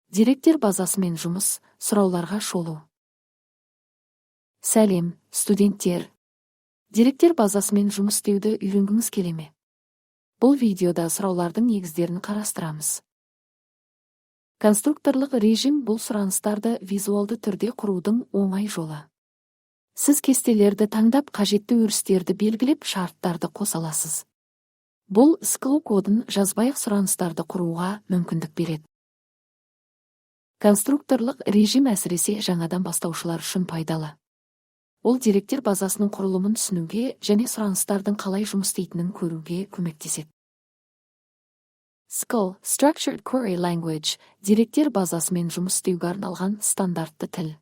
Деректер базасымен жұмыс, сұрауларға шолу. Сәлем, студенттер. Деректер базасымен жұмыс істеуді үйренгіңіз келе ме? Бұл видеода сұраулардың негіздерін қарастырамыз. Конструкторлық режим бұл сұраныстарды визуалды түрде құрудың оңай жолы. Сіз кестелерді таңдап, қажетті өрістерді белгілеп, шарттарды қоса аласыз. Бұл SQL кодын жазбай сұраныстарды құруға мүмкіндік береді. Конструкторлық режим әсіресе жаңадан бастаушылар үшін пайдалы. Ол деректер базасының құрылымын түсінуге және сұраныстардың қалай жұмыс істейтінін көруге көмектеседі. SQL Structured Query Language деректер базасымен жұмыс істеуге арналған стандартты тіл.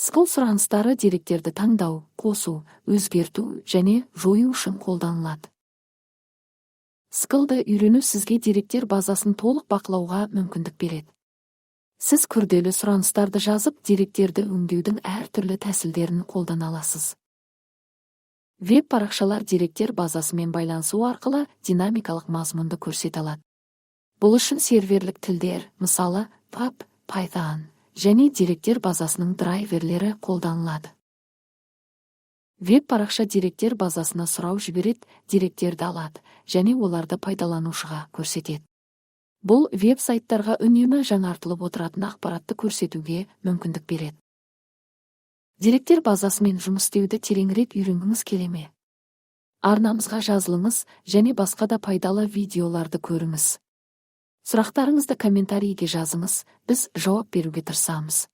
SQL сұраныстары деректерді таңдау, қосу, өзгерту және жою үшін қолданылады. SQL-ды үйрену сізге деректер базасын толық бақылауға мүмкіндік береді. Сіз күрделі сұраныстарды жазып, деректерді өңдеудің әртүрлі тәсілдерін қолдана аласыз. Веб парақшалар деректер базасымен байланысу арқылы динамикалық мазмұнды көрсете алады. Бұл үшін серверлік тілдер, мысалы PAP, Python және деректер базасының драйверлері қолданылады. Веб парақша деректер базасына сұрау жібереді, деректерді алады және оларды пайдаланушыға көрсетеді. Бұл веб-сайттарға үнемі жаңартылып отыратын ақпаратты көрсетуге мүмкіндік береді. Деректер базасымен жұмыс істеуді тереңірек үйренгіңіз келе ме? Арнамызға жазылыңыз және басқа да пайдалы видеоларды көріңіз. Сұрақтарыңызды комментарийге жазыңыз, біз жауап беруге тырысамыз.